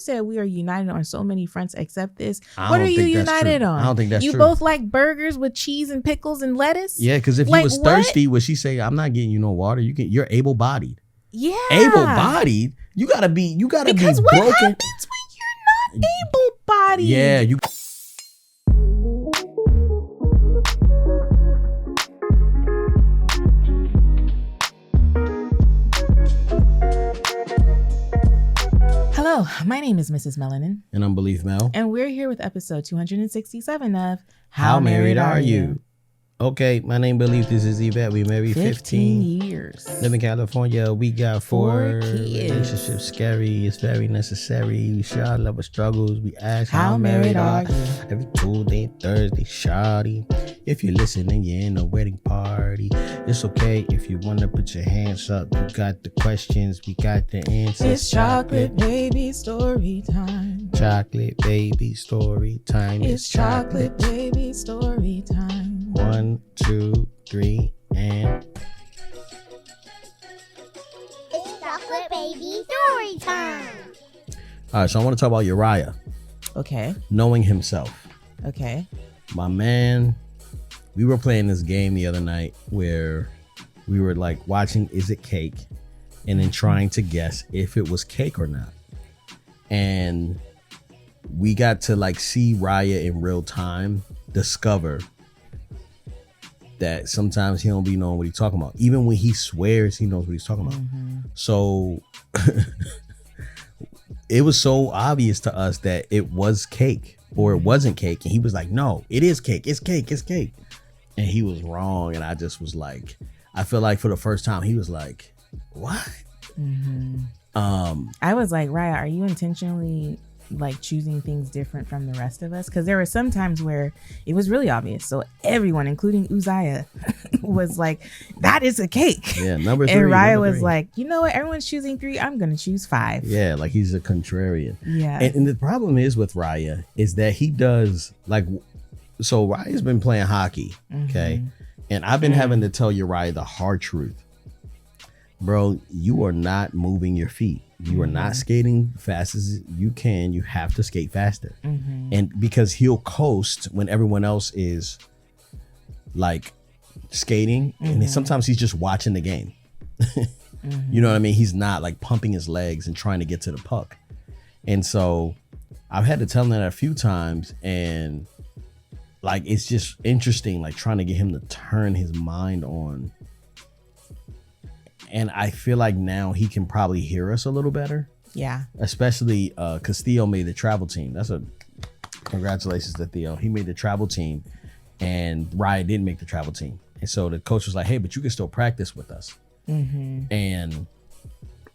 said we are united on so many fronts except this. I What don't are you think that's united true. on? I don't think that's you true. both like burgers with cheese and pickles and lettuce? Yeah, because if Like, you was what? thirsty, would she say, "I'm not getting you no water"? You're able-bodied. Yeah. Able-bodied. You gotta be Because what broken. happens when you're not able-bodied? Yeah, you. Hello, my name is Mrs. Melanin, And I'm Belief Mel. and we're here with episode 267 of How married are you? Okay, my name Belief. This is Yvette. We married 15 years. Live in California. We got four kids. relationships. Scary. It's very necessary. We share our love of struggles. We ask How married are you? Every Tuesday and Thursday, shoddy. If you're listening, you're in a wedding party. It's okay if you want to put your hands up. You got the questions. We got the answers. It's chocolate baby story time. Chocolate baby story time. It's chocolate baby story time. 1, 2, 3, and It's chocolate baby story time. all right. So I want to talk about Uriah Okay. knowing himself. Okay. My man, we were playing this game the other night where we were like watching Is It Cake? And then trying to guess if it was cake or not. And we got to like see Raya in real time discover that sometimes he don't be knowing what he's talking about. Even when he swears he knows what he's talking about. So it was so obvious to us that it was cake or it wasn't cake. And he was like, no, it is cake. It's cake. It's cake. And he was wrong. And I just was like, I feel like for the first time, he was like, what? I was like, Raya, are you intentionally like choosing things different from the rest of us? Because there were some times where it was really obvious. So everyone, including Uriah, was like, that is a cake. Yeah, number 3. And Raya number was 3. like, you know what? Everyone's choosing 3. I'm going to choose 5. Yeah, like he's a contrarian. Yeah. And the problem is with Raya is that he does like, so Raya's been playing hockey. Okay. And I've been having to tell Uriah the hard truth. Bro, you are not moving your feet. You are not skating fast as you can. You have to skate faster. And because he'll coast when everyone else is like skating. And then sometimes he's just watching the game. You know what I mean? He's not like pumping his legs and trying to get to the puck. And so I've had to tell him that a few times. And like, it's just interesting, like trying to get him to turn his mind on. And I feel like now he can probably hear us a little better. Yeah. Especially because Theo made the travel team. That's a congratulations to Theo. He made the travel team and Ryan didn't make the travel team. And so the coach was like, hey, but you can still practice with us. And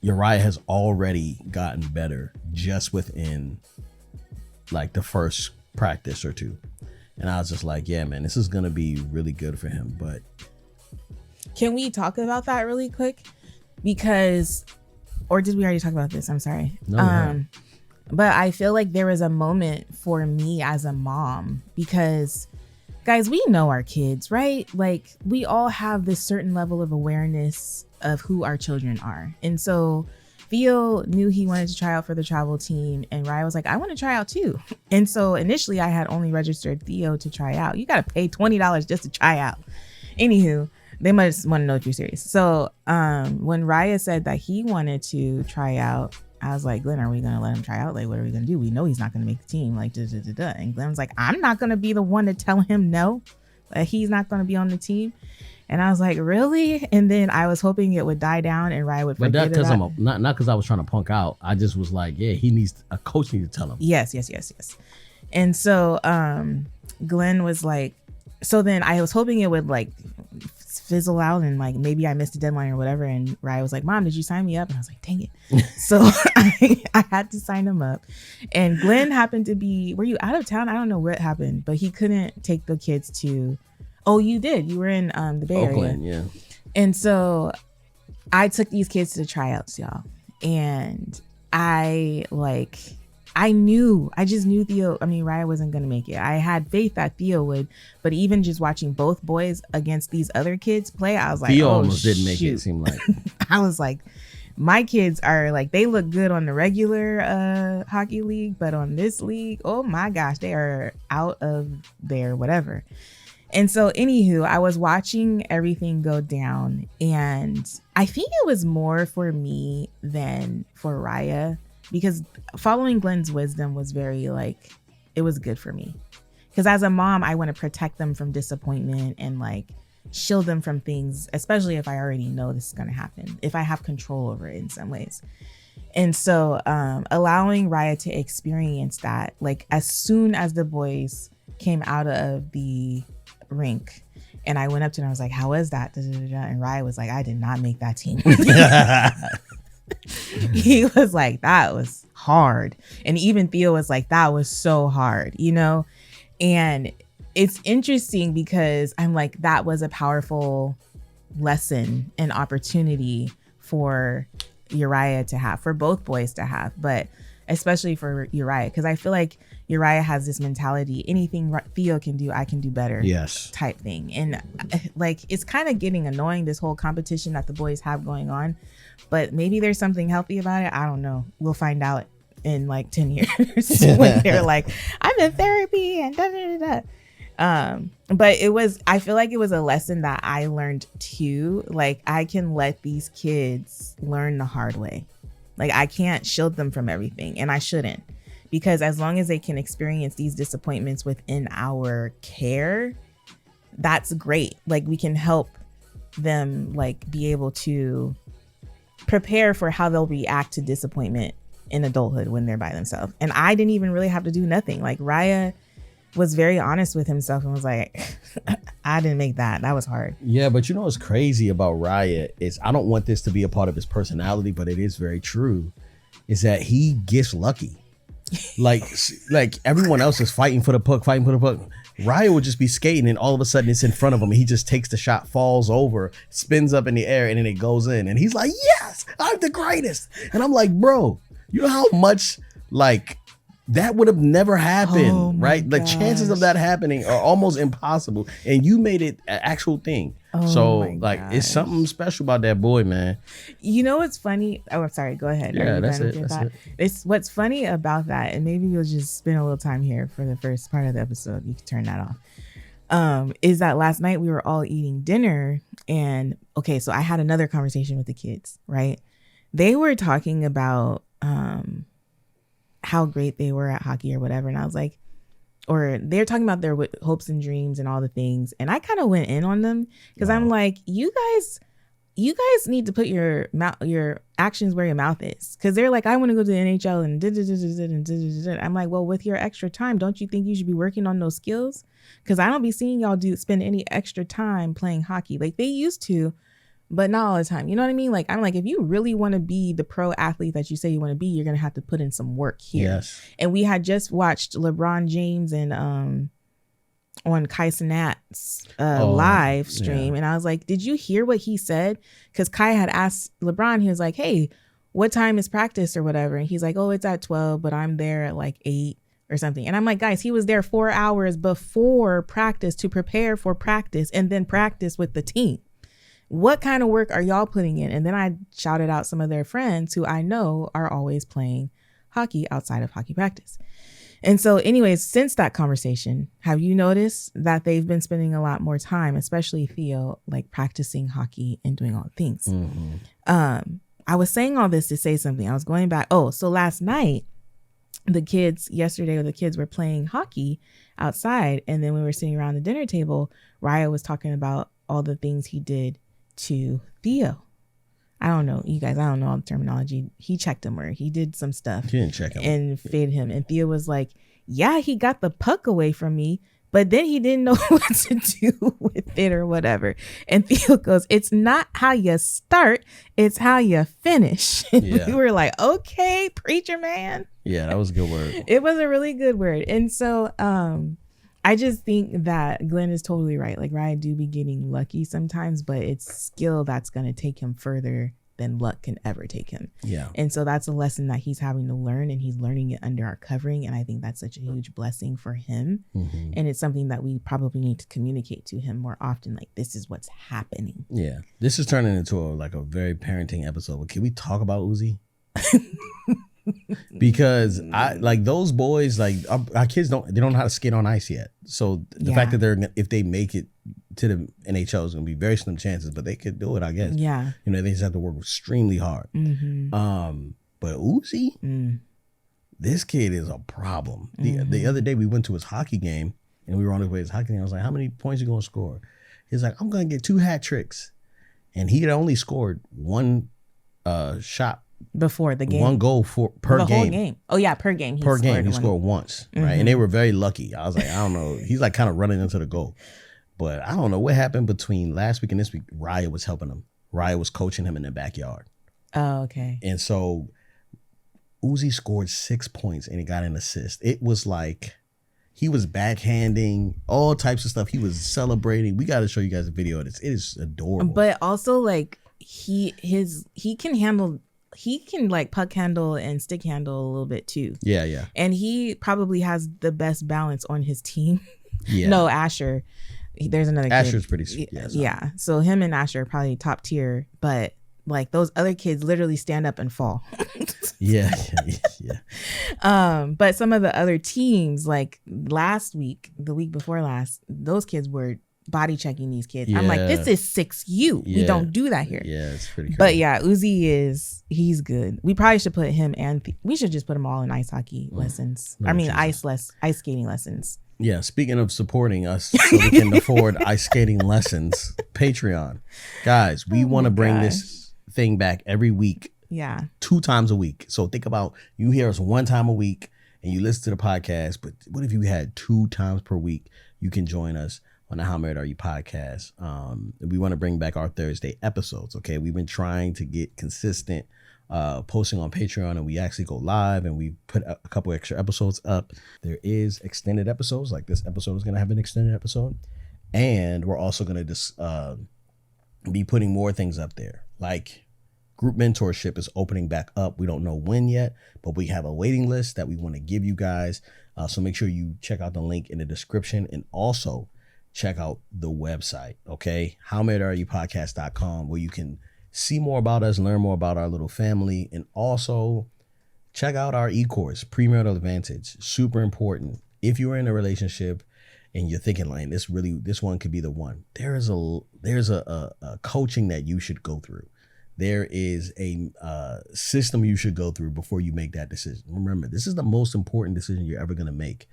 Uriah has already gotten better just within like the first practice or 2. And I was just like, yeah, man, this is going to be really good for him. But Can we talk about that really quick? Because, or did we already talk about this? I'm sorry. No, but I feel like there was a moment for me as a mom because, guys, we know our kids, right? Like we all have this certain level of awareness of who our children are. And so Theo knew he wanted to try out for the travel team and Raya was like, I want to try out too. And so initially I had only registered Theo to try out. You got to pay $20 just to try out. Anywho, they must want to know if you're serious. So when Raya said that he wanted to try out, I was like, Glen, are we going to let him try out? Like, what are we going to do? We know he's not going to make the team. Like, da, da, da, da. And Glen was like, I'm not going to be the one to tell him no. Like, he's not going to be on the team. And I was like, really? And then I was hoping it would die down and Raya would forget but that's because about I'm not because I was trying to punk out. I just was like, yeah, a coach needs to tell him. Yes. And so Glen was like, so then I was hoping it would like fizzle out and like maybe I missed a deadline or whatever. And Raya was like, Mom, did you sign me up? And I was like, dang it. So I had to sign him up. And Glen happened to be, were you out of town? I don't know what happened, but he couldn't take the kids to, oh, you did. You were in the Bay Oakland, Area. yeah. And so I took these kids to the tryouts, y'all. And I just knew Raya wasn't going to make it. I had faith that Theo would, but even just watching both boys against these other kids play, I was like, Theo oh, almost didn't make it, shoot. it seemed like. I was like, My kids are like, they look good on the regular hockey league, but on this league, oh my gosh, they are out of their whatever. And so anywho, I was watching everything go down, and I think it was more for me than for Uriah, because following Glen's wisdom was very like, it was good for me. Because as a mom, I want to protect them from disappointment and like shield them from things, especially if I already know this is going to happen, if I have control over it in some ways. And so allowing Uriah to experience that, like as soon as the boys came out of the rink and I went up to him, I was like, how was that? And Uriah was like, I did not make that team. He was like, that was hard. And even Theo was like, that was so hard, you know? And it's interesting because I'm like, that was a powerful lesson and opportunity for Uriah to have, for both boys to have, but especially for Uriah, because I feel like Uriah has this mentality, anything Theo can do, I can do better. Yes. Type thing. And like, it's kind of getting annoying, this whole competition that the boys have going on, but maybe there's something healthy about it. I don't know. We'll find out in like 10 years when they're like, I'm in therapy and da da da da. But I feel like it was a lesson that I learned too. Like, I can let these kids learn the hard way. Like, I can't shield them from everything, and I shouldn't, because as long as they can experience these disappointments within our care, that's great. Like, we can help them like be able to prepare for how they'll react to disappointment in adulthood when they're by themselves. And I didn't even really have to do nothing. Like, Raya was very honest with himself and was like, I didn't make that. That was hard. Yeah, but you know what's crazy about Uriah is, I don't want this to be a part of his personality, but it is very true, is that he gets lucky. Like everyone else is fighting for the puck. Uriah would just be skating and all of a sudden it's in front of him and he just takes the shot, falls over, spins up in the air, and then it goes in. And he's like, yes, I'm the greatest. And I'm like, bro, you know how much like that would have never happened, right? The chances of that happening are almost impossible. And you made it an actual thing. So like, it's something special about that boy, man. You know what's funny? Oh, I'm sorry. Go ahead. Yeah, that's it. It's what's funny about that, and maybe we'll just spend a little time here for the first part of the episode. You can turn that off. Is that last night we were all eating dinner, and okay, so I had another conversation with the kids, right? They were talking about how great they were at hockey or whatever, and I was like, or they're talking about their hopes and dreams and all the things, and I kind of went in on them because I'm like, you guys need to put your actions where your mouth is, because they're like, I want to go to the NHL and I'm like, well, with your extra time, don't you think you should be working on those skills? Because I don't be seeing y'all spend any extra time playing hockey like they used to, but not all the time. You know what I mean? Like, I'm like, if you really want to be the pro athlete that you say you want to be, you're going to have to put in some work here. Yes. And we had just watched LeBron James and on Kai Cenat's live stream. Yeah. And I was like, did you hear what he said? Because Kai had asked LeBron, he was like, hey, what time is practice or whatever? And he's like, oh, it's at 12, but I'm there at like 8 or something. And I'm like, guys, he was there 4 hours before practice to prepare for practice and then practice with the team. What kind of work are y'all putting in? And then I shouted out some of their friends who I know are always playing hockey outside of hockey practice. And so anyways, since that conversation, have you noticed that they've been spending a lot more time, especially Theo, like practicing hockey and doing all the things? Mm-hmm. I was saying all this to say something. I was going back. So last night, the kids were playing hockey outside. And then we were sitting around the dinner table. Raya was talking about all the things he did to Theo. I don't know, you guys, I don't know all the terminology. He checked him, or he did some stuff. He didn't check him. And fed him. And Theo was like, yeah, he got the puck away from me, but then he didn't know what to do with it or whatever. And Theo goes, it's not how you start, it's how you finish. Yeah. We were like, okay, preacher man. Yeah, that was a good word. It was a really good word. And so I just think that Glen is totally right. Like, Ryan do be getting lucky sometimes, but it's skill that's going to take him further than luck can ever take him. Yeah. And so that's a lesson that he's having to learn, and he's learning it under our covering. And I think that's such a huge blessing for him. Mm-hmm. And it's something that we probably need to communicate to him more often. Like, this is what's happening. Yeah. This is turning into a very parenting episode. But can we talk about Uzi? Because I like those boys, like our kids don't know how to skate on ice yet. So the fact that if they make it to the NHL is going to be very slim chances, but they could do it, I guess. Yeah. You know, they just have to work extremely hard. Mm-hmm. But Uzi, this kid is a problem. The other day we went to his hockey game and we were on his way to his hockey game. I was like, how many points you going to score? He's like, I'm going to get 2 hat tricks. And he had only scored 1 shot before the game, 1 goal per the game. whole game. Oh yeah, per game. He scored once, right? And they were very lucky. I was like, I don't know. He's like kind of running into the goal, but I don't know what happened between last week and this week. Uriah was helping him. Uriah was coaching him in the backyard. Oh, okay. And so Uzi scored 6 points and he got an assist. It was like he was backhanding, all types of stuff. He was celebrating. We got to show you guys a video of this. It is adorable. But also, like, he can like puck handle and stick handle a little bit too. Yeah. And he probably has the best balance on his team. Yeah. No, Asher. There's another kid. Asher's pretty sweet. Yeah. So him and Asher are probably top tier, but like those other kids literally stand up and fall. Yeah. But some of the other teams, like the week before last, those kids were body checking these kids. Yeah. I'm like, this is 6U. We don't do that here. Yeah, it's pretty crazy. But yeah, Uzi he's good. We probably should put him we should just put them all in ice hockey lessons. Ice skating lessons. Yeah, speaking of supporting us so we can afford ice skating lessons, Patreon. Guys, we want to bring this thing back every week. Yeah. 2 times a week. So think about, you hear us 1 time a week and you listen to the podcast, but what if you had 2 times per week? You can join us on the How Married Are You podcast. We want to bring back our Thursday episodes. Okay, we've been trying to get consistent posting on Patreon, and we actually go live and we put a couple extra episodes up. There is extended episodes, like this episode is going to have an extended episode, and we're also going to be putting more things up there, like group mentorship is opening back up. We don't know when yet, but we have a waiting list that we want to give you guys. So make sure you check out the link in the description, and also check out the website, okay? howmarriedareyoupodcast.com, where you can see more about us, learn more about our little family, and also check out our e-course, Premarital Advantage. Super important. If you're in a relationship and you're thinking, like, this one could be the one, there's a coaching that you should go through. There is a system you should go through before you make that decision. Remember, this is the most important decision you're ever going to make,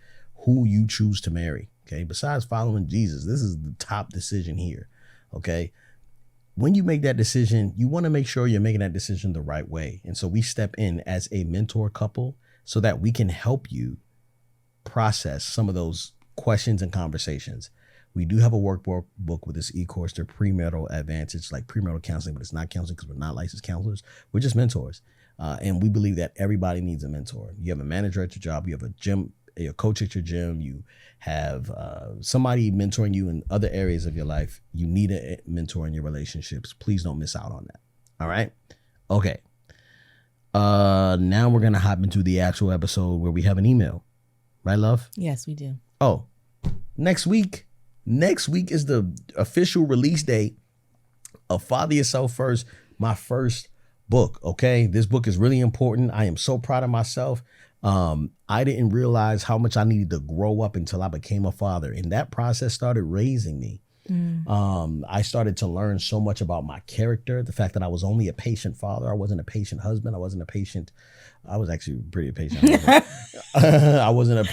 who you choose to marry. Okay, besides following Jesus, this is the top decision here. Okay, when you make that decision, you want to make sure you're making that decision the right way. And so we step in as a mentor couple so that we can help you process some of those questions and conversations. We do have a workbook with this e-course, the Premarital Advantage, like premarital counseling, but it's not counseling because we're not licensed counselors. We're just mentors. And we believe that everybody needs a mentor. You have a manager at your job, you have a coach at your gym, you have somebody mentoring you in other areas of your life. You need a mentor in your relationships. Please don't miss out on that. All right. Okay. Now we're going to hop into the actual episode where we have an email. Right, love? Yes, we do. Oh, next week is the official release date of Father Yourself First, my first book. Okay. This book is really important. I am so proud of myself. I didn't realize how much I needed to grow up until I became a father, and that process started raising me. I started to learn so much about my character, the fact that I was only a patient father. I wasn't a patient husband. I was actually pretty patient husband. I wasn't a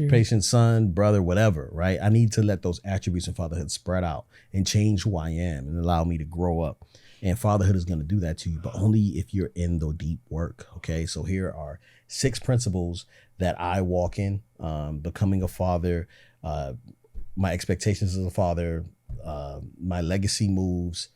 patient son, brother, whatever, right? I need to let those attributes in fatherhood spread out and change who I am and allow me to grow up. And fatherhood is going to do that to you, but only if you're in the deep work. Okay. So here are 6 principles that I walk in, becoming a father, my expectations as a father, my legacy moves,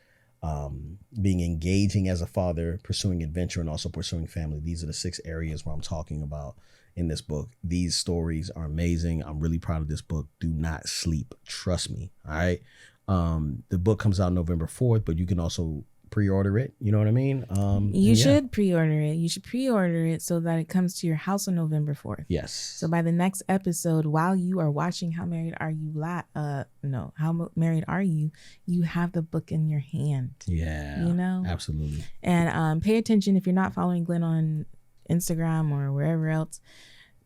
being engaging as a father, pursuing adventure, and also pursuing family. These are the 6 areas where I'm talking about in this book. These stories are amazing. I'm really proud of this book. Do not sleep. Trust me. All right. The book comes out November 4th, but you can also pre-order it. You know what I mean? You should pre-order it. You should pre-order it so that it comes to your house on November 4th. Yes. So by the next episode, while you are watching How Married Are You? How Married Are You? You have the book in your hand. Yeah. You know? Absolutely. And pay attention if you're not following Glen on Instagram or wherever else.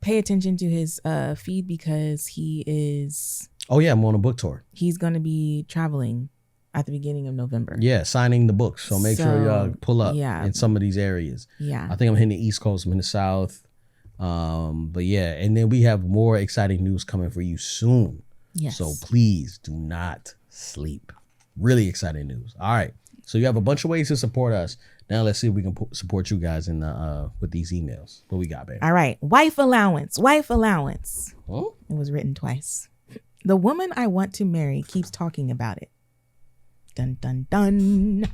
Pay attention to his feed because he is. Oh yeah, I'm on a book tour. He's going to be traveling at the beginning of November. Yeah, signing the books. So make sure y'all pull up in some of these areas. Yeah. I think I'm hitting the East Coast, I'm in the South. But yeah, and then we have more exciting news coming for you soon. Yes. So please do not sleep. Really exciting news. All right. So you have a bunch of ways to support us. Now let's see if we can support you guys in with these emails. What we got, baby? All right. Wife allowance. Huh? It was written twice. The woman I want to marry keeps talking about it. Dun, dun, dun.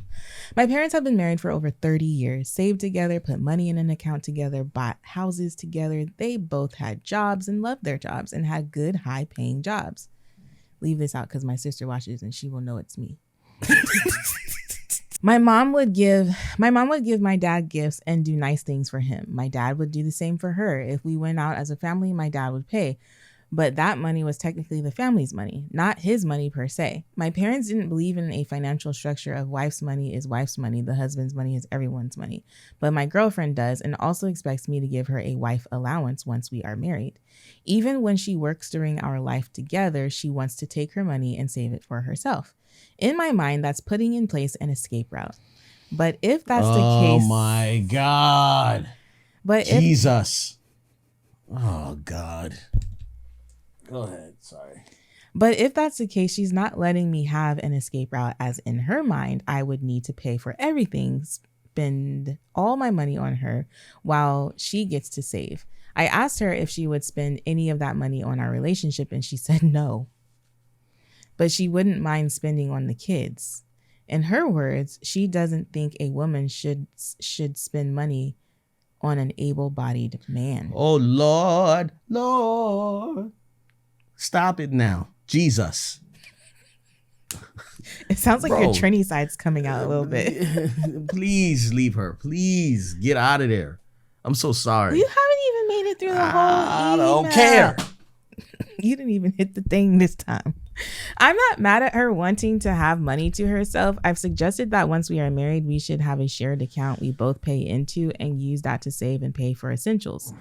My parents have been married for over 30 years, saved together, put money in an account together, bought houses together. They both had jobs and loved their jobs and had good, high-paying jobs. Leave this out because my sister watches and she will know it's me. My mom would give my dad gifts and do nice things for him. My dad would do the same for her. If we went out as a family, my dad would pay. But that money was technically the family's money, not his money per se. My parents didn't believe in a financial structure of wife's money is wife's money, the husband's money is everyone's money. But my girlfriend does and also expects me to give her a wife allowance once we are married. Even when she works during our life together, she wants to take her money and save it for herself. In my mind, that's putting in place an escape route. But if that's the case... Oh my God. But Jesus. Oh God. Go ahead. Sorry. But if that's the case, she's not letting me have an escape route, as in her mind, I would need to pay for everything, spend all my money on her while she gets to save. I asked her if she would spend any of that money on our relationship, and she said no. But she wouldn't mind spending on the kids. In her words, she doesn't think a woman should spend money on an able-bodied man. Oh, Lord. Stop it now. Jesus. It sounds like your Trini side's coming out a little bit. Please leave her. Please get out of there. I'm so sorry. You haven't even made it through the whole I don't email. care. You didn't even hit the thing this time. I'm not mad at her wanting to have money to herself. I've suggested that once we are married, we should have a shared account we both pay into and use that to save and pay for essentials.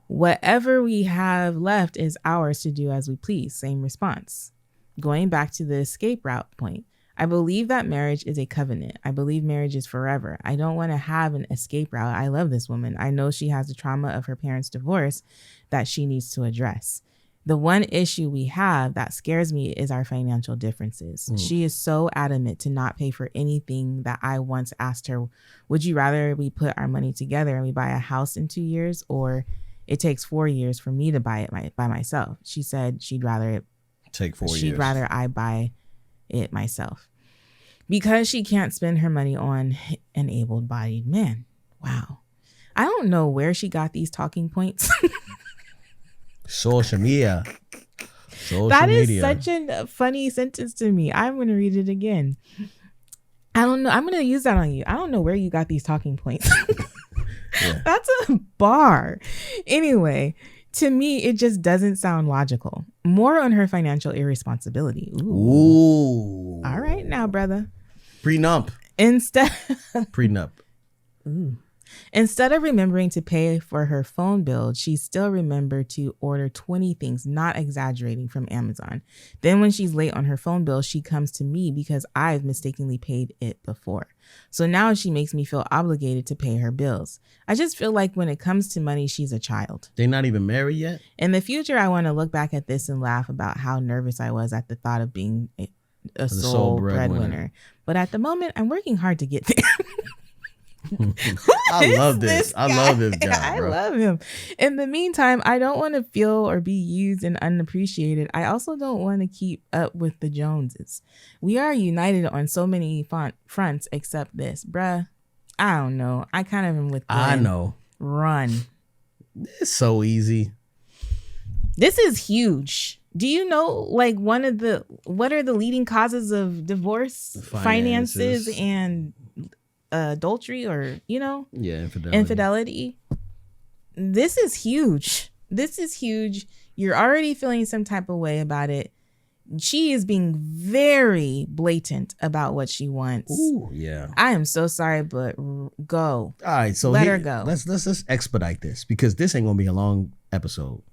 Whatever we have left is ours to do as we please. Same response. Going back to the escape route point, I believe that marriage is a covenant. I believe marriage is forever. I don't want to have an escape route. I love this woman. I know she has the trauma of her parents' divorce that she needs to address. The one issue we have that scares me is our financial differences. She is so adamant to not pay for anything that I once asked her, would you rather we put our money together and we buy a house in 2 years, or it takes 4 years for me to buy it by myself? She said she'd rather I buy it myself because she can't spend her money on an able-bodied man. Wow. I don't know where she got these talking points. Social media. That is such a funny sentence to me. I'm going to read it again. I don't know. I'm going to use that on you. I don't know where you got these talking points. Yeah. That's a bar. Anyway, to me, it just doesn't sound logical. More on her financial irresponsibility. Ooh. All right now, brother. Prenup. Prenup. Ooh. Instead of remembering to pay for her phone bill, she still remembered to order 20 things, not exaggerating, from Amazon. Then when she's late on her phone bill, she comes to me because I've mistakenly paid it before. So now she makes me feel obligated to pay her bills. I just feel like when it comes to money, she's a child. They're not even married yet? In the future, I want to look back at this and laugh about how nervous I was at the thought of being a sole breadwinner. But at the moment, I'm working hard to get there. I love this. I love this guy, bro. I love him. In the meantime, I don't want to feel or be used and unappreciated. I also don't want to keep up with the Joneses. We are united on so many fronts except this. Bruh, I don't know. I kind of am with Glen. I know. Run. It's so easy. This is huge. Do you know, like, what are the leading causes of divorce? Finances and adultery or, Yeah, infidelity. This is huge. You're already feeling some type of way about it. She is being very blatant about what she wants. Ooh, yeah. I am so sorry, but go. All right, so let her go. Let's expedite this because this ain't gonna be a long episode.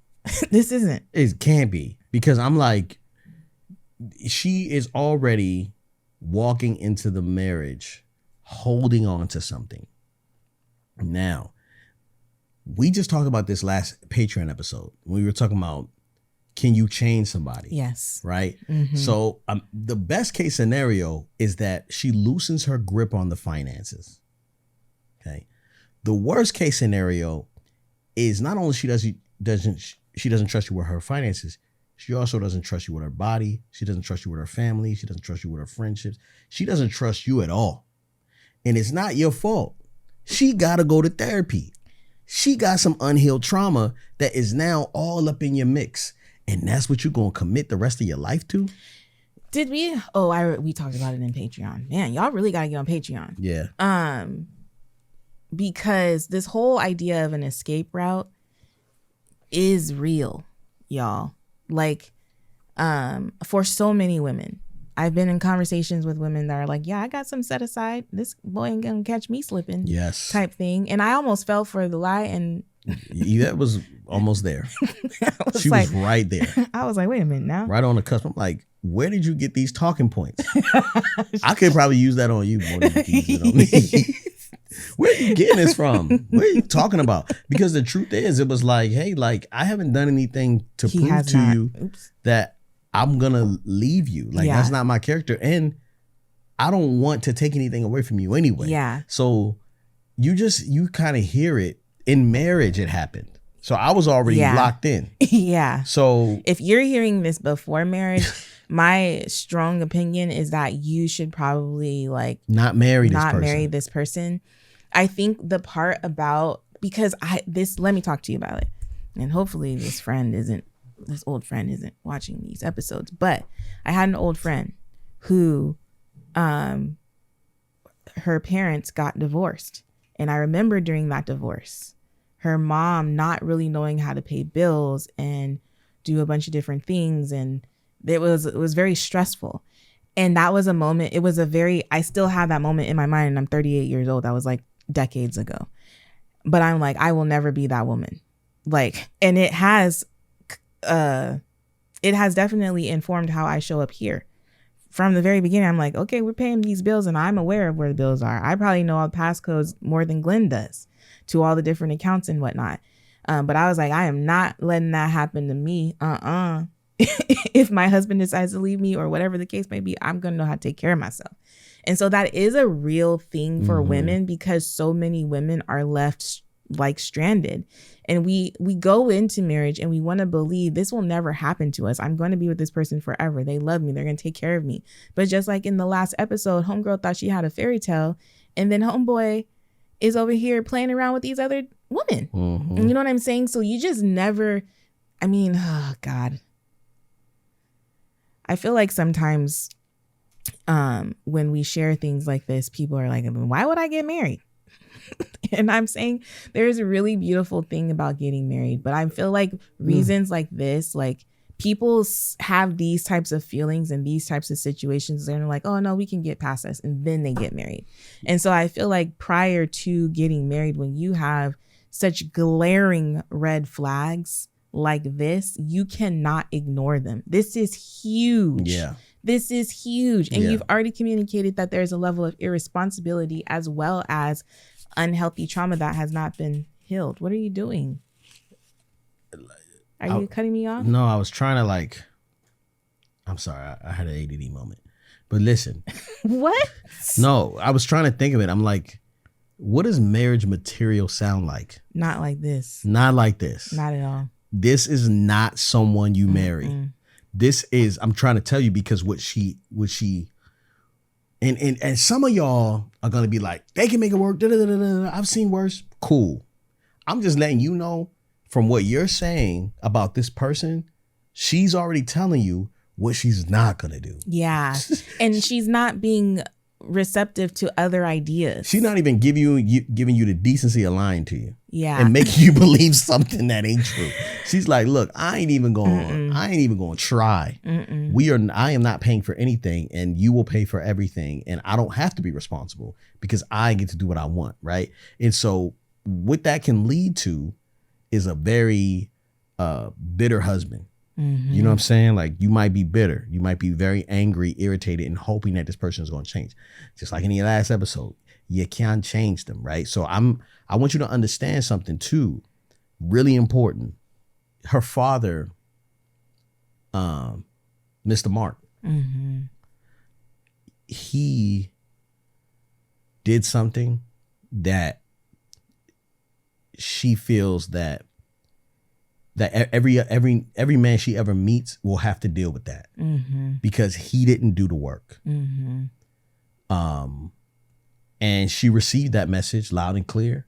This isn't. It can't be because I'm like, she is already walking into the marriage, holding on to something. Now, we just talked about this last Patreon episode. We were talking about, can you change somebody? Yes. Right? Mm-hmm. So the best case scenario is that she loosens her grip on the finances. Okay. The worst case scenario is not only she doesn't trust you with her finances, she also doesn't trust you with her body. She doesn't trust you with her family. She doesn't trust you with her friendships. She doesn't trust you at all. And it's not your fault. She got to go to therapy. She got some unhealed trauma that is now all up in your mix. And that's what you're going to commit the rest of your life to? Did we? Oh, we talked about it in Patreon. Man, y'all really got to get on Patreon. Yeah. Because this whole idea of an escape route is real, y'all. Like, for so many women. I've been in conversations with women that are like, yeah, I got some set aside. This boy ain't going to catch me slipping. Yes. Type thing. And I almost fell for the lie and... That was almost there. She was right there. I was like, wait a minute now. Right on the cusp. I'm like, where did you get these talking points? I could probably use that on you more than you can use it on me. Where are you getting this from? What are you talking about? Because the truth is, it was like, hey, like, I haven't done anything to prove to you that I'm going to leave you. Like, that's not my character. And I don't want to take anything away from you anyway. Yeah. So you kind of hear it. In marriage, it happened. So I was already locked in. Yeah. So if you're hearing this before marriage, my strong opinion is that you should probably not marry this person. I think the part about, because let me talk to you about it. And hopefully this old friend isn't watching these episodes, but I had an old friend who, her parents got divorced. And I remember during that divorce, her mom not really knowing how to pay bills and do a bunch of different things. And it was very stressful. And that was a moment, I still have that moment in my mind, and I'm 38 years old. That was like decades ago. But I'm like, I will never be that woman. And it has definitely informed how I show up here. From the very beginning, I'm like, okay, we're paying these bills and I'm aware of where the bills are. I probably know all the passcodes more than Glen does to all the different accounts and whatnot. But I was like, I am not letting that happen to me. If my husband decides to leave me or whatever the case may be, I'm going to know how to take care of myself. And so that is a real thing for women, because so many women are left stranded. And we go into marriage and we want to believe this will never happen to us. I'm going to be with this person forever. They love me. They're going to take care of me. But just like in the last episode, homegirl thought she had a fairy tale, and then homeboy is over here playing around with these other women. Mm-hmm. You know what I'm saying? So you just never, oh God. I feel like sometimes when we share things like this, people are like, why would I get married? And I'm saying there's a really beautiful thing about getting married, but I feel like reasons like this, like people have these types of feelings and these types of situations, and they're like, oh no, we can get past this, and then they get married. And so I feel like prior to getting married, when you have such glaring red flags like this, you cannot ignore them. This is huge. Yeah. This is huge. And you've already communicated that there's a level of irresponsibility as well as unhealthy trauma that has not been healed. What are you doing? Are you cutting me off? No, I was trying to I'm sorry. I had an ADD moment. But listen. What? No, I was trying to think of it. I'm like, what does marriage material sound like? Not like this. Not like this. Not at all. This is not someone you marry. This is, I'm trying to tell you, because what she and some of y'all are going to be like, they can make it work. I've seen worse. Cool. I'm just letting you know from what you're saying about this person, she's already telling you what she's not going to do. Yeah. And she's not being receptive to other ideas. She's not even giving you the decency of lying to you. Yeah. And making you believe something that ain't true. She's like, look, I ain't even going to try. I am not paying for anything, and you will pay for everything, and I don't have to be responsible because I get to do what I want, right? And so what that can lead to is a very bitter husband. You know what I'm saying? Like, you might be bitter. You might be very angry, irritated, and hoping that this person is going to change. Just like in the last episode, you can't change them, right? So I want you to understand something too, really important. Her father, Mr. Mark, he did something that she feels that every man she ever meets will have to deal with that because he didn't do the work. And she received that message loud and clear,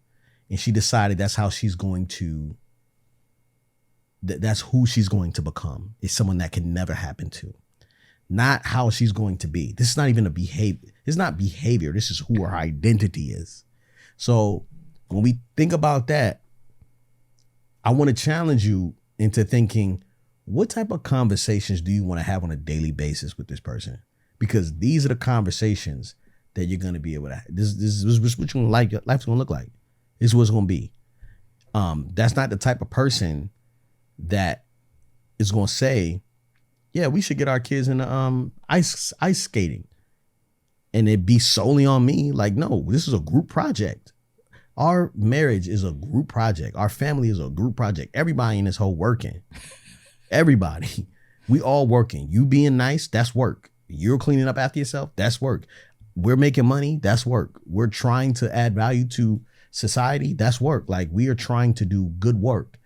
and she decided that's how she's going to. That's who she's going to become. Is someone that can never happen to, not how she's going to be. This is not even a behavior. It's not behavior. This is who her identity is. So when we think about that, I want to challenge you into thinking, what type of conversations do you want to have on a daily basis with this person? Because these are the conversations that you're going to be able to. This is what you're like. Life's going to look like. This is what it's going to be. That's not the type of person that is going to say, yeah, we should get our kids into ice skating, and it be solely on me. Like, no, this is a group project. Our marriage is a group project. Our family is a group project. Everybody in this whole working. Everybody. We all working. You being nice, that's work. You're cleaning up after yourself, that's work. We're making money, that's work. We're trying to add value to society, that's work. Like, we are trying to do good work.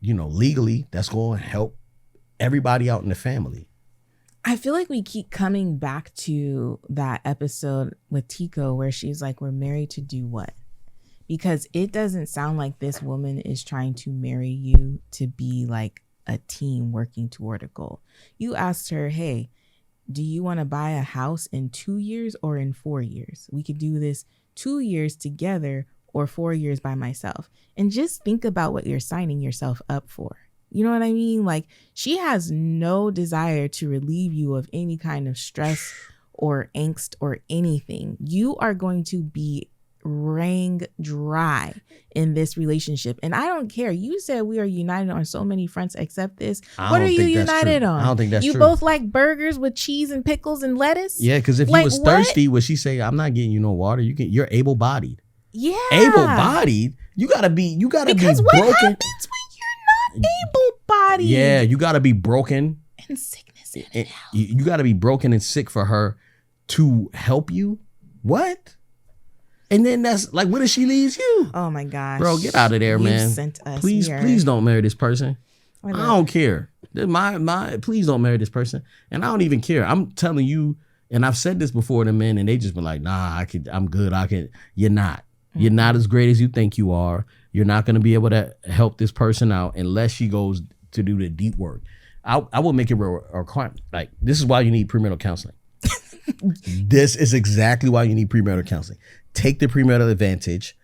Legally, that's going to help everybody out in the family. I feel like we keep coming back to that episode with Tico where she's like, we're married to do what? Because it doesn't sound like this woman is trying to marry you to be like a team working toward a goal. You asked her, hey, do you want to buy a house in 2 years or in 4 years? We could do this 2 years together or 4 years by myself. And just think about what you're signing yourself up for. You know what I mean? Like, she has no desire to relieve you of any kind of stress or angst or anything. You are going to be wrung dry in this relationship. And I don't care. You said we are united on so many fronts except this. What are you united on? I don't think that's true. You both like burgers with cheese and pickles and lettuce? Yeah, because if you was thirsty, would she say, I'm not getting you no water? You're able-bodied. Yeah. Able-bodied? You gotta be broken. Because what happens when you're not able-bodied? Yeah, you gotta be broken. And sickness and health. You gotta be broken and sick for her to help you? What? And then that's like, what if she leaves you? Oh my gosh. Bro, get out of there, man. Sent us please don't marry this person. I don't care. Please don't marry this person. And I don't even care. I'm telling you, and I've said this before to men, and they just been like, nah, I'm good. You're not. Mm-hmm. You're not as great as you think you are. You're not going to be able to help this person out unless she goes to do the deep work. I will make it a requirement. Like, this is why you need premarital counseling. This is exactly why you need premarital counseling. Take the premarital advantage.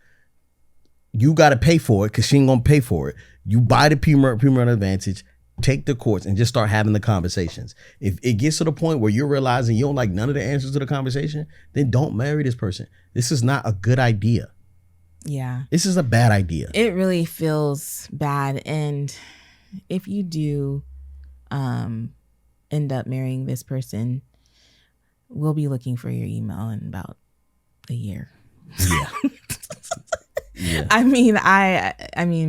You got to pay for it because she ain't going to pay for it. You buy the premarital advantage, take the course, and just start having the conversations. If it gets to the point where you're realizing you don't like none of the answers to the conversation, then don't marry this person. This is not a good idea. Yeah. This is a bad idea. It really feels bad. And if you do end up marrying this person, we'll be looking for your email in about a year. Yeah. Yeah. I mean,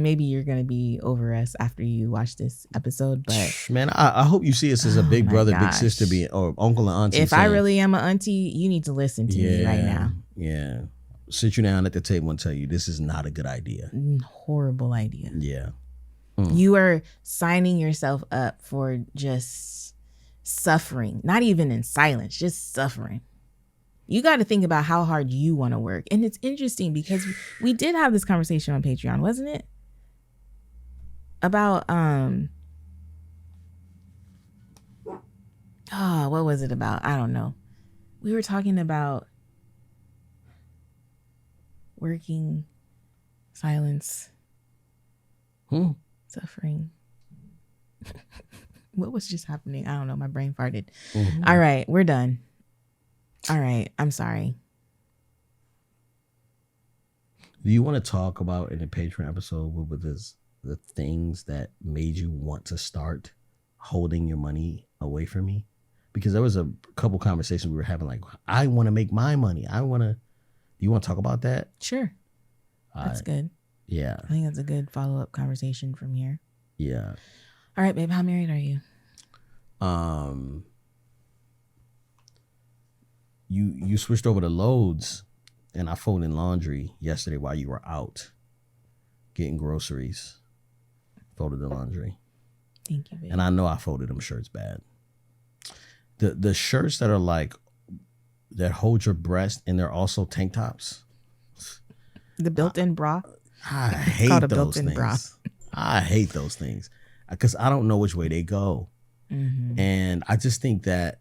maybe you're gonna be over us after you watch this episode, but man, I hope you see us as a big brother, big sister, or uncle and auntie. If I really am an auntie, you need to listen to me right now. Yeah, sit you down at the table and tell you this is not a good idea. Horrible idea. Yeah, you are signing yourself up for just suffering, not even in silence, just suffering. You got to think about how hard you want to work. And it's interesting because we did have this conversation on Patreon, wasn't it? About, what was it about? I don't know. we were talking about working, silence, suffering. What was just happening? I don't know. My brain farted. All right, we're done. All right, I'm sorry. Do you want to talk about in the Patreon episode with this, the things that made you want to start holding your money away from me? Because there was a couple conversations we were having, like, I want to make my money. Do you want to talk about that? Sure. That's good. Yeah. I think that's a good follow-up conversation from here. Yeah. All right, babe, how married are you? You switched over to loads, and I folded laundry yesterday while you were out getting groceries. Folded the laundry. Thank you, babe. And I know I folded them shirts bad. The shirts that are like, that hold your breast and they're also tank tops. The built-in bra. I hate called a those built-in things. bra. I hate those things because I don't know which way they go. And I just think that,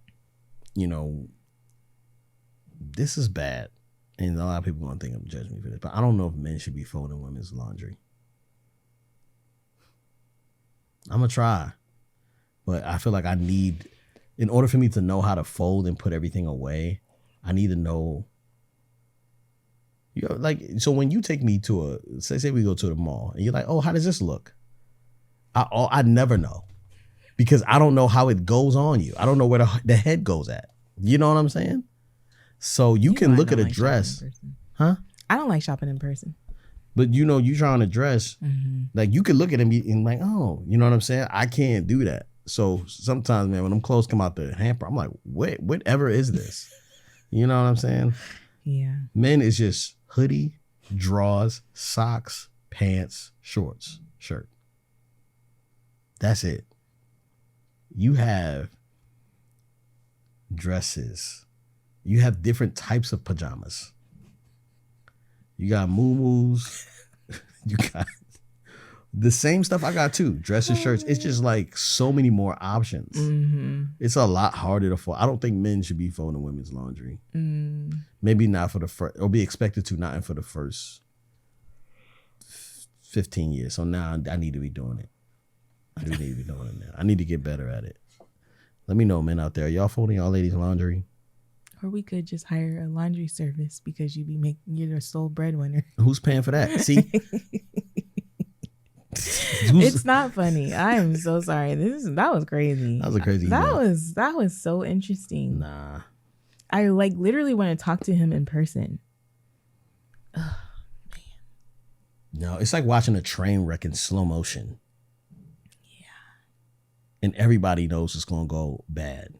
this is bad. And a lot of people are going to think I'm judging me for this, but I don't know if men should be folding women's laundry. I'm going to try. But I feel like in order for me to know how to fold and put everything away, I need to know. So when you take me to say we go to the mall and you're like, oh, how does this look? I never know because I don't know how it goes on you. I don't know where the head goes at. You know what I'm saying? So you can look at a dress. Huh? I don't like shopping in person. But you try on a dress, like you could look at it and like, oh, you know what I'm saying? I can't do that. So sometimes, man, when them clothes come out the hamper, I'm like, whatever is this? You know what I'm saying? Yeah. Men is just hoodie, drawers, socks, pants, shorts, shirt. That's it. You have dresses. You have different types of pajamas. You got muumuus. You got the same stuff I got too. Dresses, shirts. It's just like so many more options. It's a lot harder to fold. I don't think men should be folding women's laundry. Maybe not for the first, or be expected to, not for the first 15 years. So now I need to be doing it. I do need to be doing it now. I need to get better at it. Let me know, men out there. Y'all folding y'all ladies' laundry? Or we could just hire a laundry service because you're the sole breadwinner. Who's paying for that? See? It's not funny. I am so sorry. That was crazy. That was a crazy that was so interesting. Nah. I literally want to talk to him in person. Oh, man. No, it's like watching a train wreck in slow motion. Yeah. And everybody knows it's gonna go bad.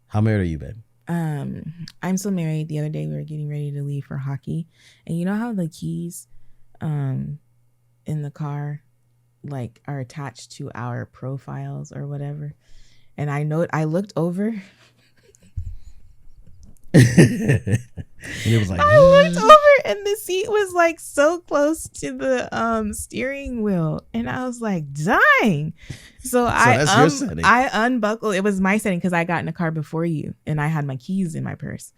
How married are you, babe? I'm still married. The other day we were getting ready to leave for hockey. And you know how the keys in the car like are attached to our profiles or whatever? And I looked over. And it was like, I looked over and the seat was like so close to the steering wheel, and I was like, dang. So that's your setting. I unbuckled. It was my setting because I got in the car before you and I had my keys in my purse.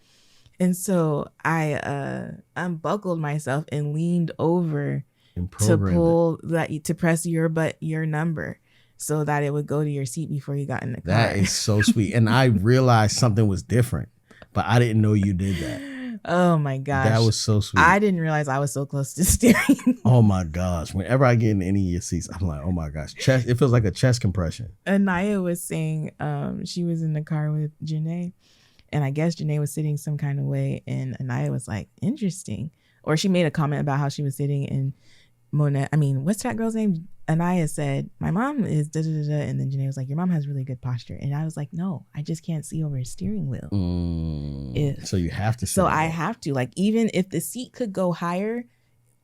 And so I unbuckled myself and leaned over to press your number so that it would go to your seat before you got in the car. That is so sweet. And I realized something was different, but I didn't know you did that. Oh my gosh. That was so sweet. I didn't realize I was so close to steering. Oh my gosh. Whenever I get in any of your seats, I'm like, oh my gosh. Chest, it feels like a chest compression. Anaya was saying she was in the car with Janae, and I guess Janae was sitting some kind of way, and Anaya was like, interesting. Or she made a comment about how she was sitting, and what's that girl's name? Anaya said, my mom is da-da-da-da, and then Janae was like, your mom has really good posture. And I was like, no, I just can't see over a steering wheel. So you have to. So I have to, like, even if the seat could go higher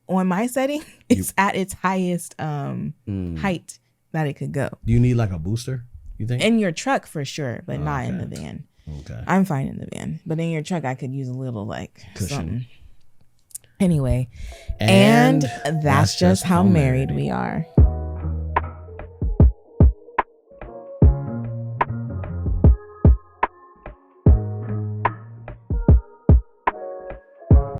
on my setting, it's at its highest height that it could go. Do you need like a booster, you think? In your truck for sure, but not in the van. Okay. I'm fine in the van, but in your truck I could use a little like cushion. Something. Anyway, and that's just how married we are.